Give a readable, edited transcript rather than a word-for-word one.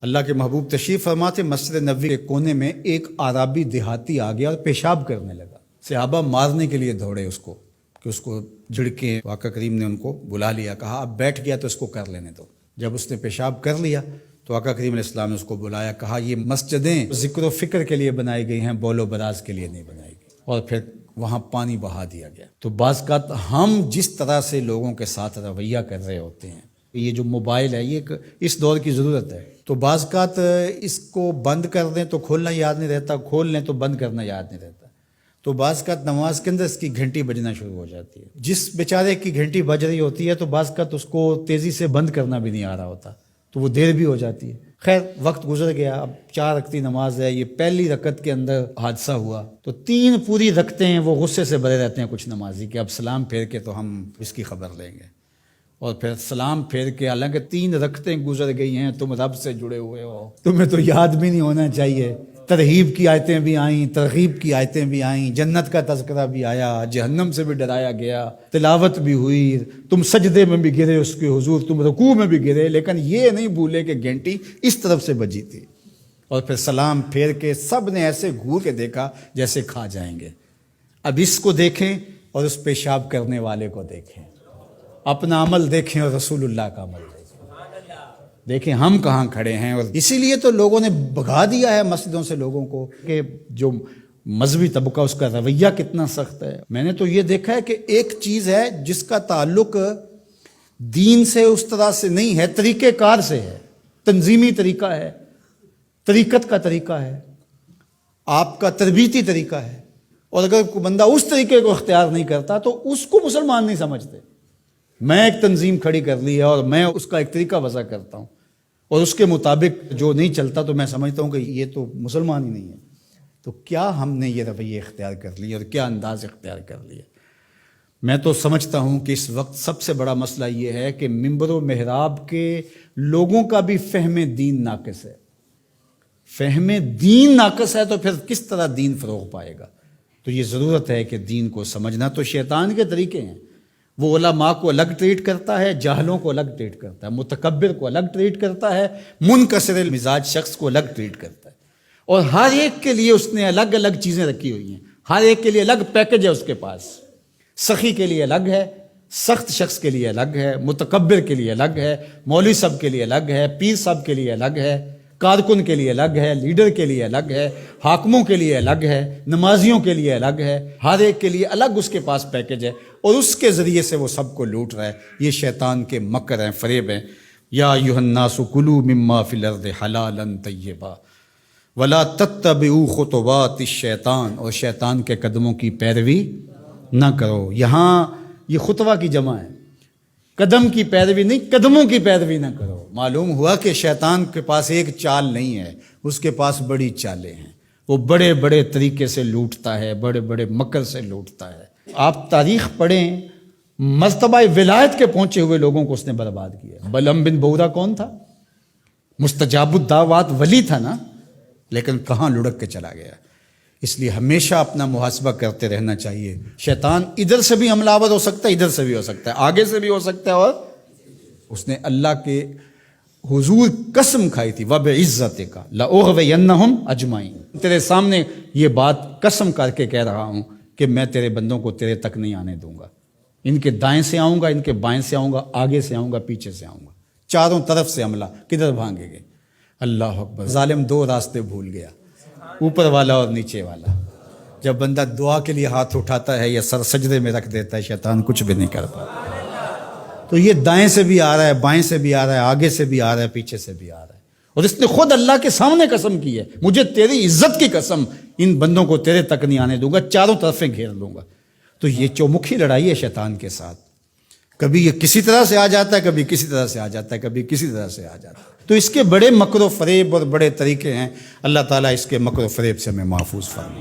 اللہ کے محبوب تشریف فرما تھے، مسجد نبوی کے کونے میں ایک عربی دیہاتی آ گیا اور پیشاب کرنے لگا۔ صحابہ مارنے کے لیے دوڑے اس کو کہ اس کو جھڑکیں۔ آقا کریم نے ان کو بلا لیا، کہا اب بیٹھ گیا تو اس کو کر لینے دو۔ جب اس نے پیشاب کر لیا تو آقا کریم علیہ السلام نے اس کو بلایا، کہا یہ مسجدیں ذکر و فکر کے لیے بنائی گئی ہیں، بول و براز کے لیے نہیں بنائی گئی، اور پھر وہاں پانی بہا دیا گیا۔ تو بعض کا ہم جس طرح سے لوگوں کے ساتھ رویہ کر رہے ہوتے ہیں، یہ جو موبائل ہے یہ اس دور کی ضرورت ہے، تو بعض کا اس کو بند کر دیں تو کھولنا یاد نہیں رہتا، کھول لیں تو بند کرنا یاد نہیں رہتا، تو بعض کا نماز کے اندر اس کی گھنٹی بجنا شروع ہو جاتی ہے۔ جس بیچارے کی گھنٹی بج رہی ہوتی ہے تو بعض کا اس کو تیزی سے بند کرنا بھی نہیں آ رہا ہوتا، تو وہ دیر بھی ہو جاتی ہے۔ خیر وقت گزر گیا، اب 4 رکعتی نماز ہے، یہ پہلی رکعت کے اندر حادثہ ہوا، تو 3 پوری رکعتیں ہیں وہ غصے سے بھرے رہتے ہیں کچھ نمازی کہ اب سلام پھیر کے تو ہم اس کی خبر لیں گے، اور پھر سلام پھیر کے حالانکہ 3 رکعتیں گزر گئی ہیں، تم رب سے جڑے ہوئے ہو، تمہیں تو یاد بھی نہیں ہونا چاہیے۔ ترغیب کی آیتیں بھی آئیں، ترغیب کی آیتیں بھی آئیں، جنت کا تذکرہ بھی آیا، جہنم سے بھی ڈرایا گیا، تلاوت بھی ہوئی، تم سجدے میں بھی گرے اس کے حضور، تم رکوع میں بھی گرے، لیکن یہ نہیں بھولے کہ گھنٹی اس طرف سے بجی تھی۔ اور پھر سلام پھیر کے سب نے ایسے گھور کے دیکھا جیسے کھا جائیں گے۔ اب اس کو دیکھیں اور اس پیشاب کرنے والے کو دیکھیں، اپنا عمل دیکھیں اور رسول اللہ کا عمل دیکھیں ہم کہاں کھڑے ہیں۔ اور اسی لیے تو لوگوں نے بھگا دیا ہے مسجدوں سے لوگوں کو کہ جو مذہبی طبقہ اس کا رویہ کتنا سخت ہے۔ میں نے تو یہ دیکھا ہے کہ ایک چیز ہے جس کا تعلق دین سے اس طرح سے نہیں ہے، طریقہ کار سے ہے، تنظیمی طریقہ ہے، طریقت کا طریقہ ہے، آپ کا تربیتی طریقہ ہے، اور اگر کوئی بندہ اس طریقے کو اختیار نہیں کرتا تو اس کو مسلمان نہیں سمجھتے۔ میں ایک تنظیم کھڑی کر لی ہے اور میں اس کا ایک طریقہ وضع کرتا ہوں، اور اس کے مطابق جو نہیں چلتا تو میں سمجھتا ہوں کہ یہ تو مسلمان ہی نہیں ہے۔ تو کیا ہم نے یہ رویہ اختیار کر لی اور کیا انداز اختیار کر لیا؟ میں تو سمجھتا ہوں کہ اس وقت سب سے بڑا مسئلہ یہ ہے کہ منبر و محراب کے لوگوں کا بھی فہم دین ناقص ہے۔ فہم دین ناقص ہے تو پھر کس طرح دین فروغ پائے گا؟ تو یہ ضرورت ہے کہ دین کو سمجھنا۔ تو شیطان کے طریقے ہیں، وہ علماء کو الگ ٹریٹ کرتا ہے، جاہلوں کو الگ ٹریٹ کرتا ہے، متکبر کو الگ ٹریٹ کرتا ہے، منکسر المزاج شخص کو الگ ٹریٹ کرتا ہے، اور ہر ایک کے لیے اس نے الگ الگ چیزیں رکھی ہوئی ہیں، ہر ایک کے لیے الگ پیکج ہے اس کے پاس۔ سخی کے لیے الگ ہے، سخت شخص کے لیے الگ ہے، متکبر کے لیے الگ ہے، مولوی صاحب کے لیے الگ ہے، پیر صاحب کے لیے الگ ہے، کارکن کے لیے الگ ہے، لیڈر کے لیے الگ ہے، حاکموں کے لیے الگ ہے، نمازیوں کے لیے الگ ہے، ہر ایک کے لیے الگ اس کے پاس پیکج ہے، اور اس کے ذریعے سے وہ سب کو لوٹ رہا ہے۔ یہ شیطان کے مکر ہیں، فریب ہیں۔ یا ایھا الناس کلوا مما فی الارض حلالا طیبا ولا تتبعوا خطوات الشیطان، اور شیطان کے قدموں کی پیروی نہ کرو۔ یہاں یہ خطوہ کی جمع ہے، قدم کی پیروی نہیں، قدموں کی پیروی نہ کرو۔ معلوم ہوا کہ شیطان کے پاس ایک چال نہیں ہے، اس کے پاس بڑی چالیں ہیں، وہ بڑے بڑے طریقے سے لوٹتا ہے، بڑے بڑے مکر سے لوٹتا ہے۔ آپ تاریخ پڑھیں، مرتبہ ولایت کے پہنچے ہوئے لوگوں کو اس نے برباد کیا۔ بلعم بن بورا کون تھا؟ مستجاب الدعوات ولی تھا نا، لیکن کہاں لڑک کے چلا گیا۔ اس لیے ہمیشہ اپنا محاسبہ کرتے رہنا چاہیے۔ شیطان ادھر سے بھی حملہ آور ہو سکتا ہے، ادھر سے بھی ہو سکتا ہے، آگے سے بھی ہو سکتا ہے، اور اس نے اللہ کے حضور قسم کھائی تھی وَبِعِزَّتِكَ لَأُغْوِيَنَّهُمْ أَجْمَعِينَ، تیرے سامنے یہ بات قسم کر کے کہہ رہا ہوں کہ میں تیرے بندوں کو تیرے تک نہیں آنے دوں گا۔ ان کے دائیں سے آؤں گا، ان کے بائیں سے آؤں گا، آگے سے آؤں گا، پیچھے سے آؤں گا، چاروں طرف سے حملہ۔ کدھر بھاگیں گے؟ اللہ اکبر۔ ظالم 2 راستے بھول گیا، اوپر والا اور نیچے والا۔ جب بندہ دعا کے لیے ہاتھ اٹھاتا ہے یا سر سجدے میں رکھ دیتا ہے، شیطان کچھ بھی نہیں کر پاتا۔ تو یہ دائیں سے بھی آ رہا ہے، بائیں سے بھی آ رہا ہے، آگے سے بھی آ رہا ہے، پیچھے سے بھی آ رہا ہے، اور اس نے خود اللہ کے سامنے قسم کی ہے، مجھے تیری عزت کی قسم، ان بندوں کو تیرے تک نہیں آنے دوں گا، چاروں طرفیں گھیر لوں گا۔ تو یہ چومکھی لڑائی ہے شیطان کے ساتھ، کبھی یہ کسی طرح سے آ جاتا ہے، کبھی کسی طرح سے آ جاتا ہے، کبھی کسی طرح سے آ جاتا ہے۔ تو اس کے بڑے مکر و فریب اور بڑے طریقے ہیں۔ اللہ تعالیٰ اس کے مکر و فریب سے ہمیں محفوظ فرمائے۔